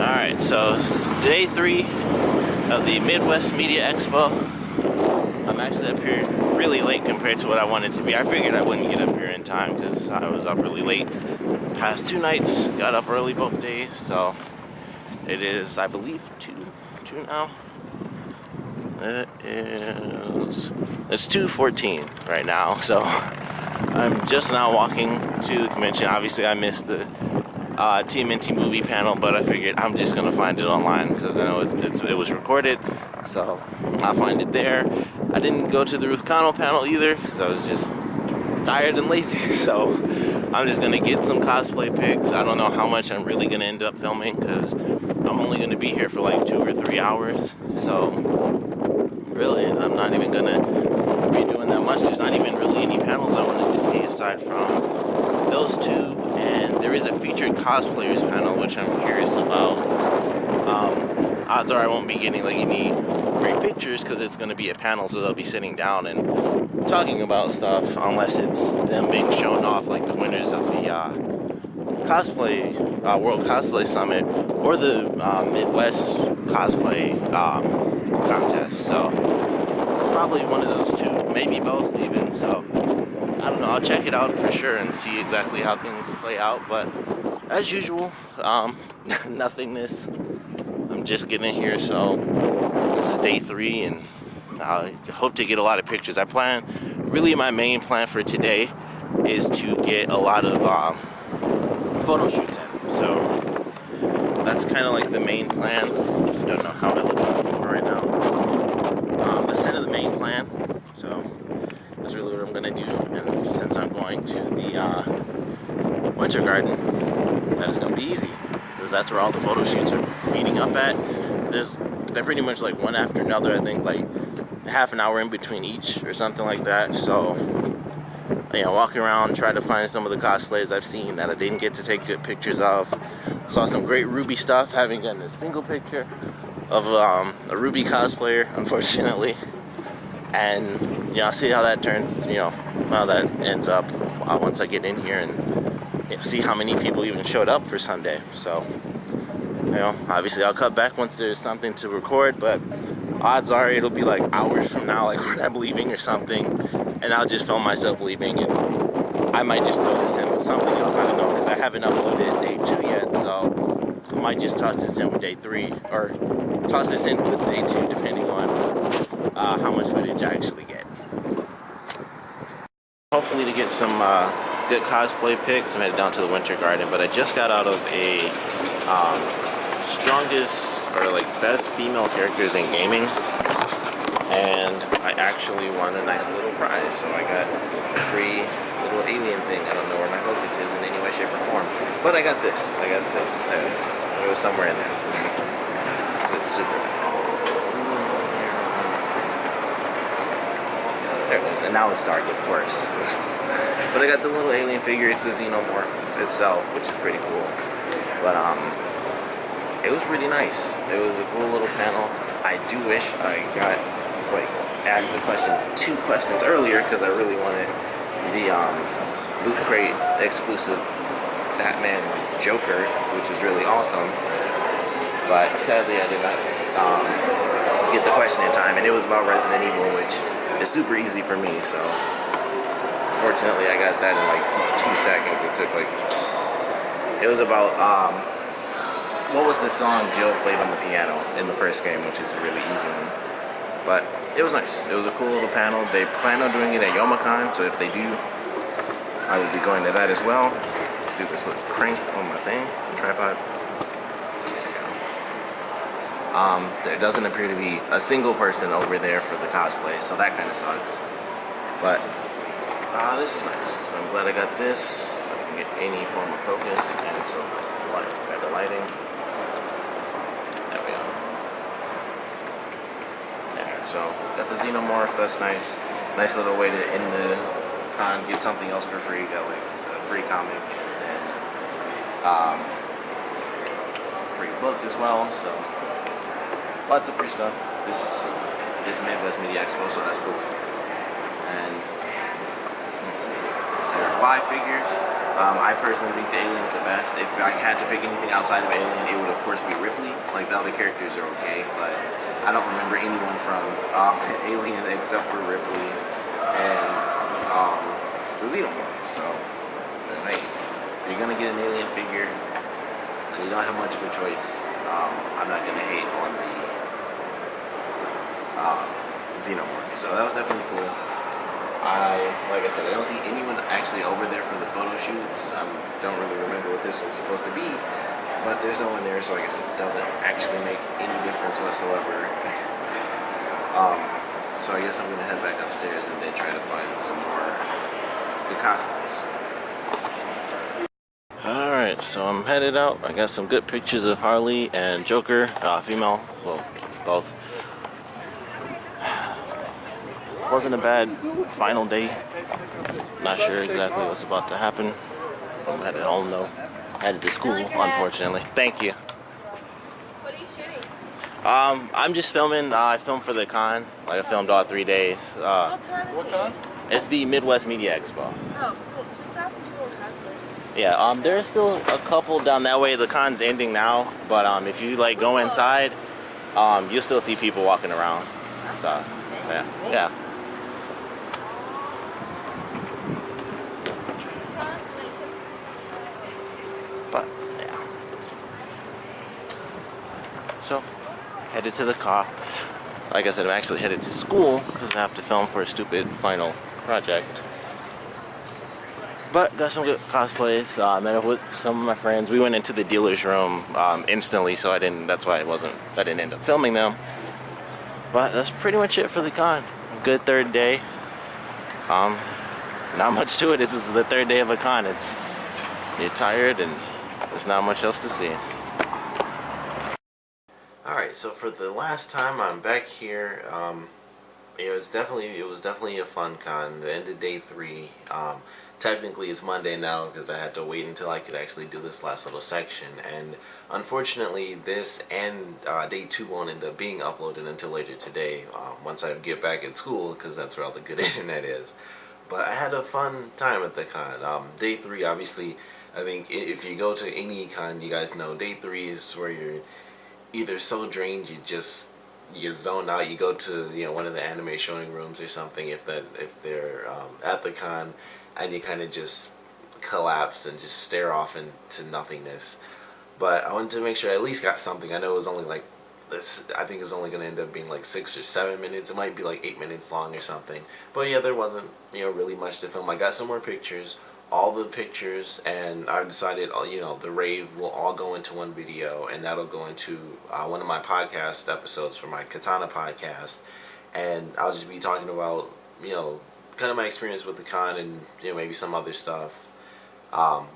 Alright, so day 3 of the Midwest Media Expo. I'm actually up here really late compared to what I wanted to be. I figured I wouldn't get up here in time because I was up really late. Past 2 nights, got up early both days, so it is, I believe, 2 now. It's 2:14 right now, so I'm just now walking to the convention. Obviously, I missed the TMNT movie panel, but I figured I'm just gonna find it online because I know it was recorded, so I'll find it there. I didn't go to the Ruth Connell panel either because I was just tired and lazy, so I'm just gonna get some cosplay pics. I don't know how much I'm really gonna end up filming because I'm only gonna be here for like 2 or 3 hours, so really I'm not even gonna be doing that much. There's not even really any panels I wanted to see aside from those 2, and there is a featured cosplayers panel which I'm curious about. Odds are I won't be getting like any great pictures because it's going to be a panel, so they'll be sitting down and talking about stuff unless it's them being shown off like the winners of the cosplay World Cosplay Summit or the Midwest Cosplay contest. So probably one of those 2, maybe both even. So I don't know, I'll check it out for sure and see exactly how things play out, but as usual, nothingness. I'm just getting here, so this is day 3, and I hope to get a lot of pictures. Really my main plan for today is to get a lot of photo shoots in, so that's kind of like the main plan. I don't know how I look right now. That's kind of the main plan, so that's really what I'm gonna do. And since I'm going to the Winter Garden, that is gonna be easy because that's where all the photo shoots are meeting up at. They're pretty much like one after another. I think like half an hour in between each or something like that. So walking around, try to find some of the cosplays I've seen that I didn't get to take good pictures of. Saw some great Ruby stuff. Haven't gotten a single picture of a Ruby cosplayer, unfortunately. And I'll see how that turns, how that ends up once I get in here and see how many people even showed up for Sunday. So, obviously I'll cut back once there's something to record, but odds are it'll be like hours from now, like when I'm leaving or something, and I'll just film myself leaving, and I might just throw this in with something else. I don't know, because I haven't uploaded day 2 yet, so I might just toss this in with day 3, or toss this in with day 2, depending on how much footage I actually get. Hopefully to get some good cosplay pics. I'm headed down to the Winter Garden, but I just got out of a strongest or like best female characters in gaming, and I actually won a nice little prize. So I got a free little alien thing. I don't know where my focus is in any way, shape, or form, but I got this. There it is. It was somewhere in there. So it's super. There it is, and now it's dark, of course. But I got the little alien figure. It's the xenomorph itself, which is pretty cool. But it was really nice. It was a cool little panel. I do wish I got asked the question 2 questions earlier because I really wanted the Loot Crate exclusive Batman Joker, which was really awesome. But sadly, I did not get the question in time, and it was about Resident Evil, which is super easy for me. So fortunately, I got that in like 2 seconds. It was about what was the song Jill played on the piano in the first game, which is a really easy one. But it was nice. It was a cool little panel. They plan on doing it at Youmacon, so if they do, I will be going to that as well. Do this little crank on my thing, the tripod. There doesn't appear to be a single person over there for the cosplay, so that kind of sucks. But this is nice. I'm glad I got this. If I can get any form of focus and some better lighting. There we go. There. So got the xenomorph. That's nice. Nice little way to end the con. Get something else for free. Got like a free comic and free book as well. So lots of free stuff this Midwest Media Expo, so that's cool. And let's see, there are 5 figures. I personally think the Alien's the best. If I had to pick anything outside of Alien, it would of course be Ripley. Like the other characters are okay, but I don't remember anyone from Alien except for Ripley and the Xenomorph. So, hey, if you're gonna get an Alien figure and you don't have much of a choice, I'm not gonna hate on the Xenomorph. So that was definitely cool. Like I said, I don't see anyone actually over there for the photo shoots. I don't really remember what this was supposed to be, but there's no one there, so I guess it doesn't actually make any difference whatsoever. So I guess I'm gonna head back upstairs and then try to find some more good cosplays. Alright, so I'm headed out. I got some good pictures of Harley and Joker, female, well, both. Wasn't a bad final day. Not sure exactly what's about to happen. I'm headed home though. Headed to school, unfortunately. Thank you. What are you shooting? I'm just filming. I filmed for the con. Like I filmed all 3 days. What con is it? It's the Midwest Media Expo. Oh, cool. Just saw some people in cosplays. Yeah. There's still a couple down that way. The con's ending now, but if you like go inside, you'll still see people walking around. So, yeah. But yeah. So, headed to the car. Like I said, I'm actually headed to school because I have to film for a stupid final project. But got some good cosplays. Met up with some of my friends. We went into the dealer's room instantly, so that's why I didn't end up filming them. But that's pretty much it for the con. Good third day. Not much to it. This is the third day of a con. You're tired and there's not much else to see. Alright, so for the last time I'm back here, it was definitely a fun con. The end of day 3. Technically it's Monday now because I had to wait until I could actually do this last little section, and unfortunately this and day 2 won't end up being uploaded until later today, once I get back at school, because that's where all the good internet is. But I had a fun time at the con. Day 3, obviously, I think if you go to any con, you guys know day 3 is where you're either so drained you zone out. You go to one of the anime showing rooms or something if they're at the con, and you kind of just collapse and just stare off into nothingness. But I wanted to make sure I at least got something. I know it was only like this. I think it's only going to end up being like 6 or 7 minutes. It might be like 8 minutes long or something. But yeah, there wasn't really much to film. I got some more pictures. All the pictures, and I've decided the rave will all go into one video, and that'll go into one of my podcast episodes for my Katana podcast, and I'll just be talking about kind of my experience with the con and maybe some other stuff,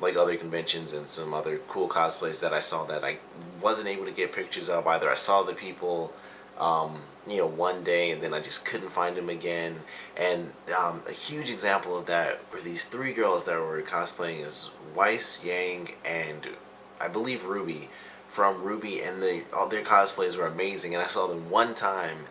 like other conventions and some other cool cosplays that I saw that I wasn't able to get pictures of. Either I saw the people one day and then I just couldn't find them again. And a huge example of that were these 3 girls that were cosplaying as Weiss, Yang, and I believe Ruby from Ruby, and all their cosplays were amazing, and I saw them one time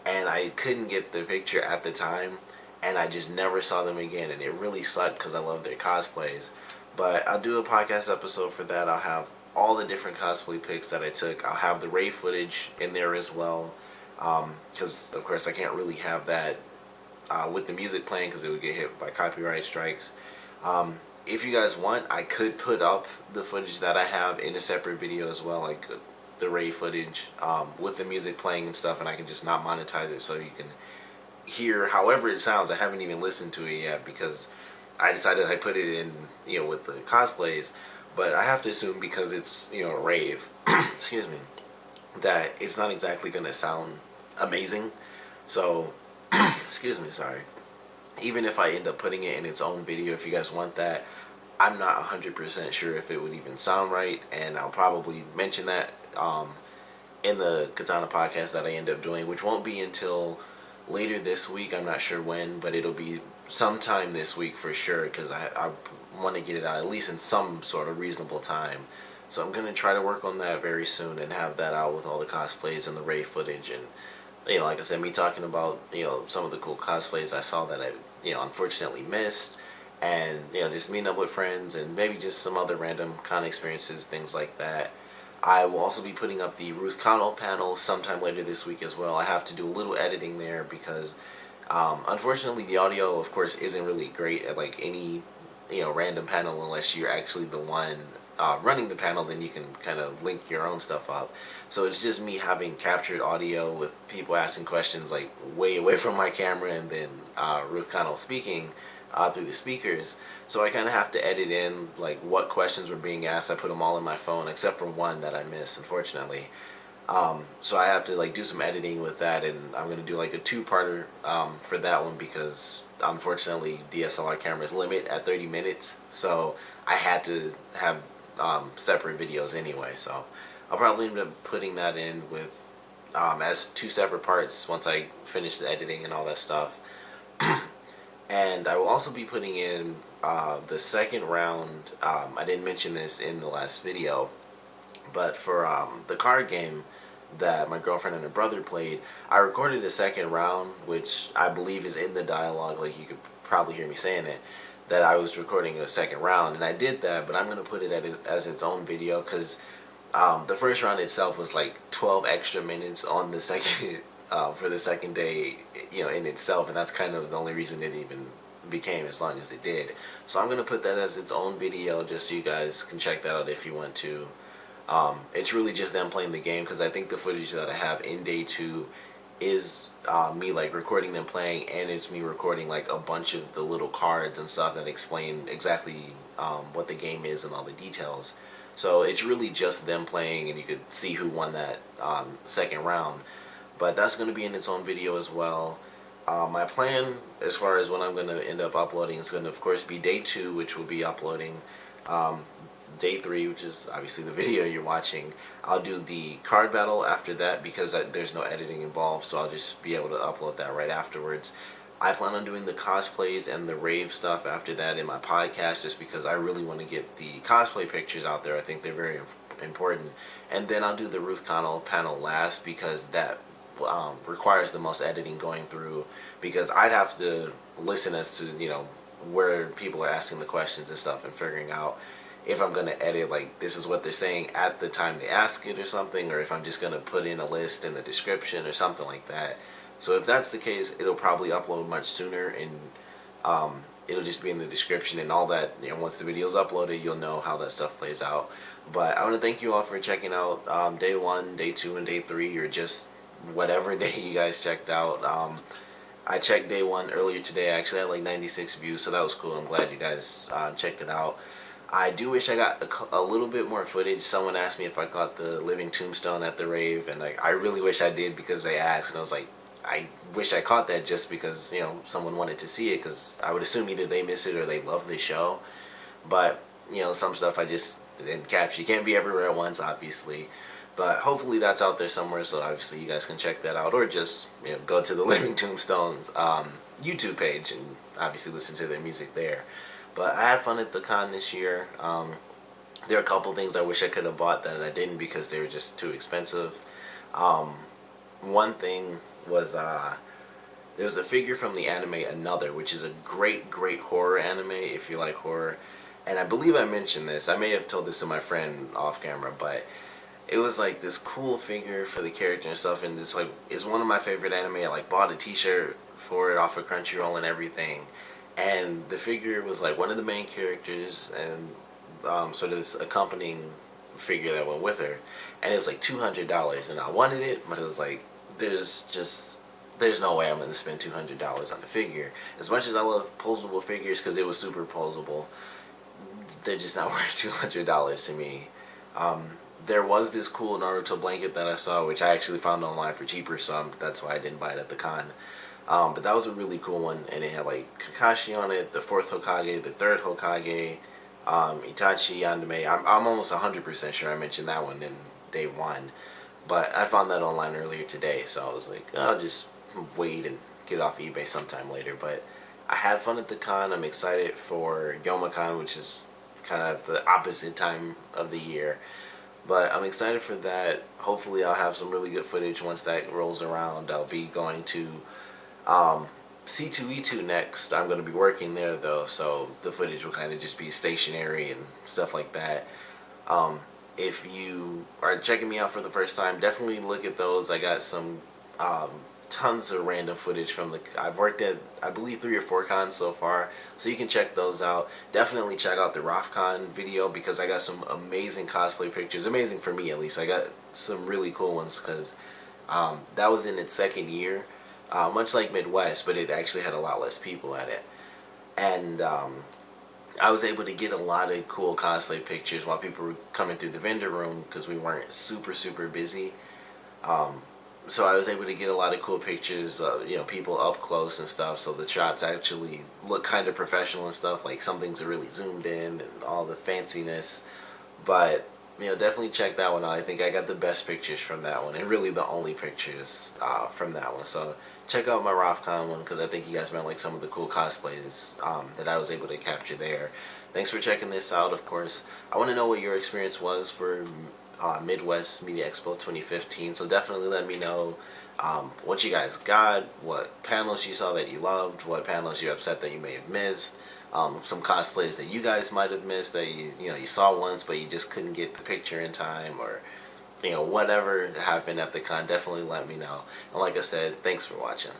and I couldn't get the picture at the time, and I just never saw them again, and it really sucked because I love their cosplays. But I'll do a podcast episode for that. I'll have all the different cosplay pics that I took. I'll have the rave footage in there as well, because of course I can't really have that with the music playing because it would get hit by copyright strikes. If you guys want, I could put up the footage that I have in a separate video as well, like the rave footage with the music playing and stuff, and I can just not monetize it so you can hear however it sounds. I haven't even listened to it yet because I decided I'd put it in with the cosplays, but I have to assume because it's a rave excuse me, that it's not exactly gonna sound amazing. So excuse me, sorry. Even if I end up putting it in its own video, if you guys want that, I'm not 100% sure if it would even sound right, and I'll probably mention that in the Katana podcast that I end up doing, which won't be until later this week. I'm not sure when, but it'll be sometime this week for sure, because I want to get it out at least in some sort of reasonable time. So I'm going to try to work on that very soon and have that out with all the cosplays and the rave footage, and like I said, me talking about some of the cool cosplays I saw that I unfortunately missed, and just meeting up with friends and maybe just some other random con experiences, things like that. I will also be putting up the Ruth Connell panel sometime later this week as well. I have to do a little editing there because unfortunately the audio, of course, isn't really great at like any random panel unless you're actually the one running the panel. Then you can kind of link your own stuff up. So it's just me having captured audio with people asking questions like way away from my camera, and then Ruth Connell speaking through the speakers. So I kind of have to edit in like what questions were being asked. I put them all in my phone except for one that I missed, unfortunately. So I have to like do some editing with that, and I'm gonna do like a two-parter for that one because unfortunately DSLR cameras limit at 30 minutes. So I had to have separate videos anyway. So I'll probably end up putting that in with as two separate parts once I finish the editing and all that stuff. And I will also be putting in the second round. I didn't mention this in the last video, but for the card game that my girlfriend and her brother played, I recorded a second round, which I believe is in the dialogue. Like, you could probably hear me saying it, that I was recording a second round, and I did that, but I'm going to put it as its own video because the first round itself was like 12 extra minutes on the second for the second day, in itself, and that's kind of the only reason it even became as long as it did. So I'm gonna put that as its own video just so you guys can check that out if you want to. It's really just them playing the game because I think the footage that I have in day 2 is me like recording them playing, and it's me recording like a bunch of the little cards and stuff that explain exactly what the game is and all the details. So it's really just them playing, and you could see who won that second round. But that's going to be in its own video as well. My plan as far as when I'm going to end up uploading is going to, of course, be day 2, which will be uploading. Day 3, which is obviously the video you're watching, I'll do the card battle after that because there's no editing involved, so I'll just be able to upload that right afterwards. I plan on doing the cosplays and the rave stuff after that in my podcast just because I really want to get the cosplay pictures out there. I think they're very important. And then I'll do the Ruth Connell panel last because that requires the most editing going through, because I'd have to listen as to where people are asking the questions and stuff and figuring out if I'm going to edit like this is what they're saying at the time they ask it or something, or if I'm just going to put in a list in the description or something like that. So if that's the case, it'll probably upload much sooner, and it'll just be in the description and all that. Once the video's uploaded, you'll know how that stuff plays out. But I want to thank you all for checking out day 1, day 2, and day 3, or just whatever day you guys checked out. I checked day 1 earlier today. I actually had like 96 views, so that was cool. I'm glad you guys checked it out. I do wish I got a little bit more footage. Someone asked me if I caught the living tombstone at the rave, and I really wish I did because they asked, and I was like, I wish I caught that just because someone wanted to see it, because I would assume either they miss it or they love the show. But some stuff I just didn't capture. You can't be everywhere at once, obviously. But hopefully that's out there somewhere, so obviously you guys can check that out, or just go to the Living Tombstones YouTube page and obviously listen to their music there. But I had fun at the con this year. There are a couple things I wish I could have bought that I didn't because they were just too expensive. One thing was there was a figure from the anime Another, which is a great horror anime if you like horror. And I believe I mentioned this. I may have told this to my friend off camera, but it was like this cool figure for the character and stuff, and it's one of my favorite anime. I like bought a t-shirt for it off of Crunchyroll and everything, and the figure was like one of the main characters and sort of this accompanying figure that went with her, and it was like $200, and I wanted it, but it was like there's no way I'm going to spend $200 on the figure. As much as I love posable figures because it was super posable, they're just not worth $200 to me. There was this cool Naruto blanket that I saw, which I actually found online for cheaper, so that's why I didn't buy it at the con. But that was a really cool one, and it had like Kakashi on it, the 4th Hokage, the 3rd Hokage, Itachi, Yandere. I'm almost 100% sure I mentioned that one in day 1, but I found that online earlier today, so I was like, I'll just wait and get it off eBay sometime later. But I had fun at the con. I'm excited for Youmacon, which is kind of the opposite time of the year. But I'm excited for that. Hopefully I'll have some really good footage once that rolls around. I'll be going to C2E2 next. I'm going to be working there though, so the footage will kind of just be stationary and stuff like that. If you are checking me out for the first time, definitely look at those. I got some um, tons of random footage from I've worked at, I believe, 3 or 4 cons so far, so you can check those out. Definitely check out the ROFCon video because I got some amazing cosplay pictures. Amazing for me, at least. I got some really cool ones because that was in its second year, much like Midwest, but it actually had a lot less people at it. And I was able to get a lot of cool cosplay pictures while people were coming through the vendor room because we weren't super busy. So I was able to get a lot of cool pictures of, you know, people up close and stuff, so the shots actually look kind of professional and stuff. Like, some things are really zoomed in and all the fanciness. But, you know, definitely check that one out. I think I got the best pictures from that one, and really the only pictures from that one. So check out my ROFCon one because I think you guys might like some of the cool cosplays that I was able to capture there. Thanks for checking this out, of course. I want to know what your experience was for Midwest Media Expo 2015, so definitely let me know what you guys got, what panels you saw that you loved, what panels you're upset that you may have missed, some cosplays that you guys might have missed that you saw once but you just couldn't get the picture in time, or whatever happened at the con. Definitely let me know. And like I said, thanks for watching.